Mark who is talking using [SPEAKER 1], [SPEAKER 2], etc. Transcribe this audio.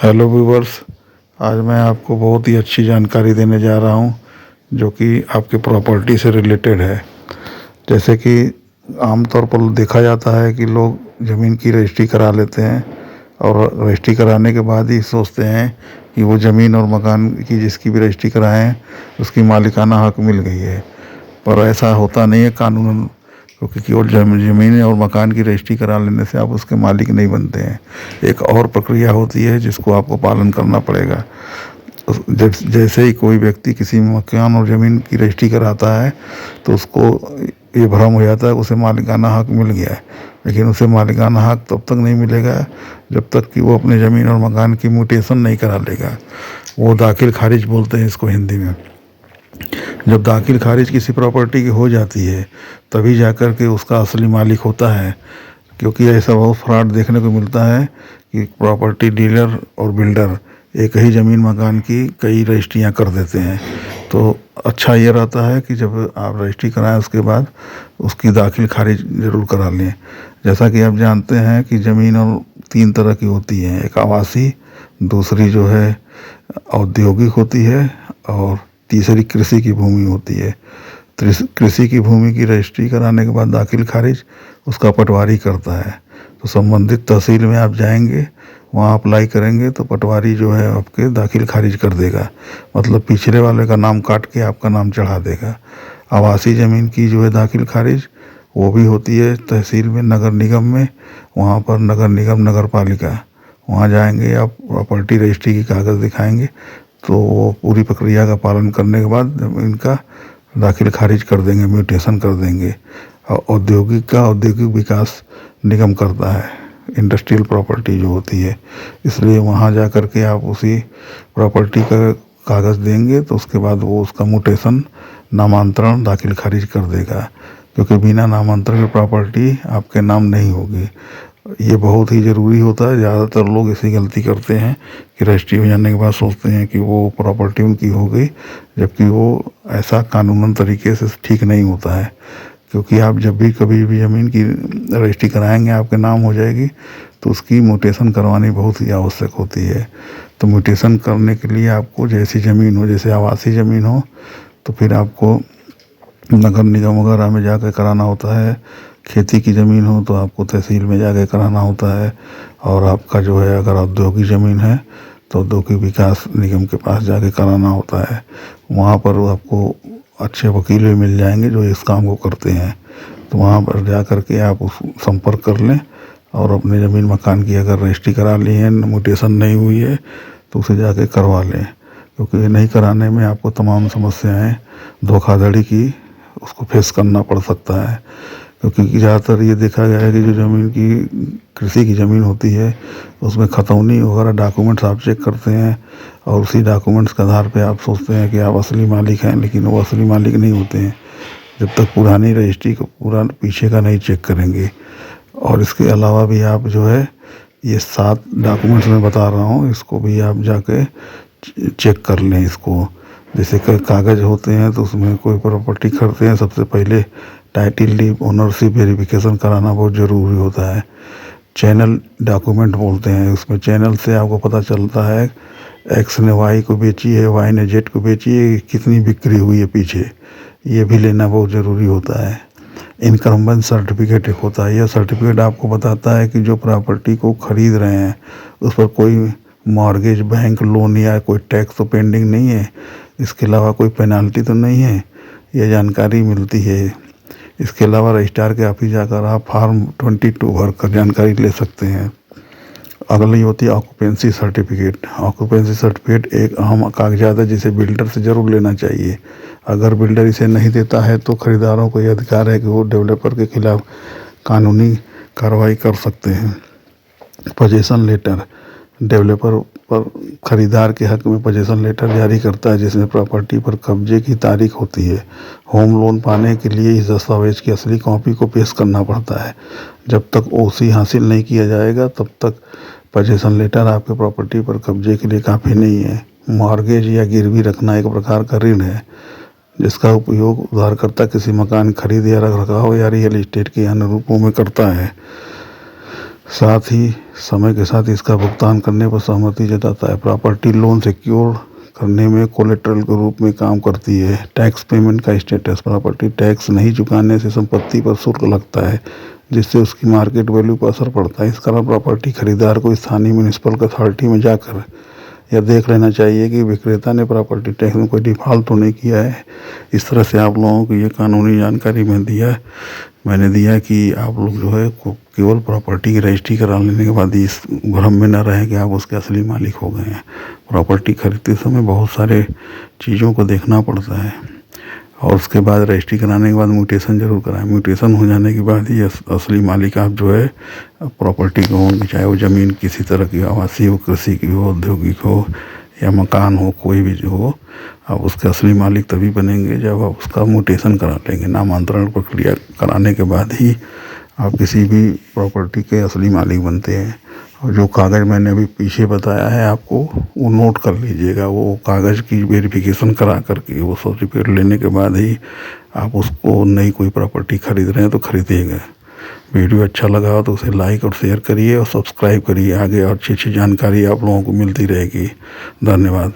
[SPEAKER 1] Hello viewers. आज मैं आपको बहुत ही अच्छी जानकारी देने जा रहा हूं जो कि आपके प्रॉपर्टी से रिलेटेड है। जैसे कि आमतौर पर देखा जाता है कि लोग ज़मीन की रजिस्ट्री करा लेते हैं और रजिस्ट्री कराने के बाद ही सोचते हैं कि वो ज़मीन और मकान की जिसकी भी रजिस्ट्री कराएं उसकी मालिकाना हक मिल गई है, पर ऐसा होता नहीं है कानूनन। क्योंकि केवल ज़मीन और मकान की रजिस्ट्री करा लेने से आप उसके मालिक नहीं बनते हैं। एक और प्रक्रिया होती है जिसको आपको पालन करना पड़ेगा। जैसे ही कोई व्यक्ति किसी मकान और ज़मीन की रजिस्ट्री कराता है तो उसको ये भ्रम हो जाता है उसे मालिकाना हक मिल गया है, लेकिन उसे मालिकाना हक तब तक नहीं मिलेगा जब तक कि वो अपने ज़मीन और मकान की म्यूटेशन नहीं करा लेगा। वो दाखिल खारिज बोलते हैं इसको हिंदी में। जब दाखिल खारिज किसी प्रॉपर्टी की हो जाती है तभी जाकर के उसका असली मालिक होता है। क्योंकि ऐसा बहुत फ्रॉड देखने को मिलता है कि प्रॉपर्टी डीलर और बिल्डर एक ही ज़मीन मकान की कई रजिस्ट्रियाँ कर देते हैं। तो अच्छा ये रहता है कि जब आप रजिस्ट्री कराएं उसके बाद उसकी दाखिल खारिज ज़रूर करा लें। जैसा कि आप जानते हैं कि ज़मीन और तीन तरह की होती है, एक आवासी, दूसरी जो है औद्योगिक होती है और तीसरी कृषि की भूमि होती है। कृषि की भूमि की रजिस्ट्री कराने के बाद दाखिल खारिज उसका पटवारी करता है। तो संबंधित तहसील में आप जाएंगे, वहाँ अप्लाई करेंगे तो पटवारी जो है आपके दाखिल खारिज कर देगा, मतलब पिछले वाले का नाम काट के आपका नाम चढ़ा देगा। आवासीय ज़मीन की जो है दाखिल खारिज वो भी होती है तहसील में, नगर निगम में। वहाँ पर नगर निगम, नगर पालिका, वहाँ जाएंगे आप प्रॉपर्टी रजिस्ट्री की कागज़ दिखाएंगे तो वो पूरी प्रक्रिया का पालन करने के बाद इनका दाखिल खारिज कर देंगे, म्यूटेशन कर देंगे। और औद्योगिक का औद्योगिक विकास निगम करता है, इंडस्ट्रियल प्रॉपर्टी जो होती है। इसलिए वहाँ जा कर के आप उसी प्रॉपर्टी का कागज़ देंगे तो उसके बाद वो उसका म्यूटेशन, नामांतरण, दाखिल खारिज कर देगा। क्योंकि बिना नामांतरण की प्रॉपर्टी आपके नाम नहीं होगी। ये बहुत ही ज़रूरी होता है। ज़्यादातर लोग ऐसी गलती करते हैं कि रजिस्ट्री में जाने के बाद सोचते हैं कि वो प्रॉपर्टी उनकी हो गई, जबकि वो ऐसा कानूनन तरीके से ठीक नहीं होता है। क्योंकि आप जब भी कभी भी ज़मीन की रजिस्ट्री कराएंगे आपके नाम हो जाएगी तो उसकी म्यूटेशन करवानी बहुत ही आवश्यक होती है। तो म्यूटेशन करने के लिए आपको जैसी ज़मीन हो, जैसे आवासीय ज़मीन हो तो फिर आपको नगर निगम वगैरह में जाकर कराना होता है। खेती की ज़मीन हो तो आपको तहसील में जाकर कराना होता है। और आपका जो है अगर औद्योगिक ज़मीन है तो औद्योगिक विकास निगम के पास जाके कराना होता है। वहाँ पर आपको अच्छे वकील भी मिल जाएंगे जो इस काम को करते हैं। तो वहाँ पर जा कर के आप उस संपर्क कर लें और अपने ज़मीन मकान की अगर रजिस्ट्री करा ली है, म्यूटेशन नहीं हुई है तो उसे जाके करवा लें। क्योंकि नहीं कराने में आपको तमाम समस्याएं धोखाधड़ी की उसको फेस करना पड़ सकता है। क्योंकि ज़्यादातर ये देखा गया है कि जो ज़मीन की कृषि की ज़मीन होती है उसमें खतौनी वगैरह डॉक्यूमेंट्स आप चेक करते हैं और उसी डॉक्यूमेंट्स के आधार पे आप सोचते हैं कि आप असली मालिक हैं, लेकिन वो असली मालिक नहीं होते हैं जब तक पुरानी रजिस्ट्री को पूरा पीछे का नहीं चेक करेंगे। और इसके अलावा भी आप जो है ये 7 डॉक्यूमेंट्स मैं बता रहा हूँ, इसको भी आप जाके चेक कर लें इसको। जैसे कागज़ होते हैं तो उसमें कोई प्रॉपर्टी करते हैं, सबसे पहले टाइटल डीड, ओनरशिप वेरिफिकेशन कराना बहुत ज़रूरी होता है। चैनल डॉक्यूमेंट बोलते हैं, उसमें चैनल से आपको पता चलता है एक्स ने वाई को बेची है, वाई ने जेड को बेची है, कितनी बिक्री हुई है पीछे, ये भी लेना बहुत ज़रूरी होता है। इनकम्बेंस सर्टिफिकेट एक होता है, यह सर्टिफिकेट आपको बताता है कि जो प्रॉपर्टी को ख़रीद रहे हैं उस पर कोई मॉर्गेज, बैंक लोन या कोई टैक्स तो पेंडिंग नहीं है, इसके अलावा कोई पेनाल्टी तो नहीं है, यह जानकारी मिलती है। इसके अलावा रजिस्ट्रार के ऑफिस जाकर आप फॉर्म 22 भर कर जानकारी ले सकते हैं। अगली होती है ऑक्यूपेंसी सर्टिफिकेट। ऑक्यूपेंसी सर्टिफिकेट एक अहम कागजात है जिसे बिल्डर से ज़रूर लेना चाहिए। अगर बिल्डर इसे नहीं देता है तो खरीदारों को यह अधिकार है कि वो डेवलपर के खिलाफ कानूनी कार्रवाई कर सकते हैं। पोजेसन लेटर, डेवलपर पर खरीदार के हक में पोजेसन लेटर जारी करता है जिसमें प्रॉपर्टी पर कब्जे की तारीख होती है। होम लोन पाने के लिए इस दस्तावेज की असली कॉपी को पेश करना पड़ता है। जब तक ओसी हासिल नहीं किया जाएगा तब तक पोजेसन लेटर आपके प्रॉपर्टी पर कब्जे के लिए काफ़ी नहीं है। मॉर्गेज या गिरवी रखना एक प्रकार का ऋण है जिसका उपयोग उधारकर्ता किसी मकान खरीद या रख रखाव या रियल एस्टेट के अन्य रूपों में करता है। साथ ही समय के साथ इसका भुगतान करने पर सहमति जताता है। प्रॉपर्टी लोन सिक्योर करने में कोलेटरल के रूप में काम करती है। टैक्स पेमेंट का स्टेटस, प्रॉपर्टी टैक्स नहीं चुकाने से संपत्ति पर शुल्क लगता है, जिससे उसकी मार्केट वैल्यू पर असर पड़ता है। इस कारण प्रॉपर्टी खरीदार को स्थानीय म्यूनिसिपल अथॉरिटी में जाकर यह देख लेना चाहिए कि विक्रेता ने प्रॉपर्टी टैक्स में कोई डिफ़ॉल्ट तो नहीं किया है। इस तरह से आप लोगों को ये कानूनी जानकारी मैंने दिया कि आप लोग जो है केवल प्रॉपर्टी की रजिस्ट्री करा लेने के बाद ही इस भ्रम में न रहें कि आप उसके असली मालिक हो गए हैं। प्रॉपर्टी खरीदते समय बहुत सारे चीज़ों को देखना पड़ता है और उसके बाद रजिस्ट्री कराने के बाद म्यूटेशन जरूर कराएं। म्यूटेशन हो जाने के बाद ही असली मालिक आप जो है प्रॉपर्टी को होंगे, चाहे वो ज़मीन किसी तरह की आवासीय हो, कृषि की हो, औद्योगिक हो या मकान हो, कोई भी जो हो, आप उसके असली मालिक तभी बनेंगे जब आप उसका म्यूटेशन करा लेंगे। नामांतरण प्रक्रिया कराने के बाद ही आप किसी भी प्रॉपर्टी के असली मालिक बनते हैं। और जो कागज़ मैंने अभी पीछे बताया है आपको, वो नोट कर लीजिएगा। वो कागज़ की वेरिफिकेशन करा करके वो सर्टिफिकेट लेने के बाद ही आप उसको नई कोई प्रॉपर्टी खरीद रहे हैं तो खरीदिएगा। वीडियो अच्छा लगा हो तो उसे लाइक और शेयर करिए और सब्सक्राइब करिए। आगे और अच्छी अच्छी जानकारी आप लोगों को मिलती रहेगी। धन्यवाद।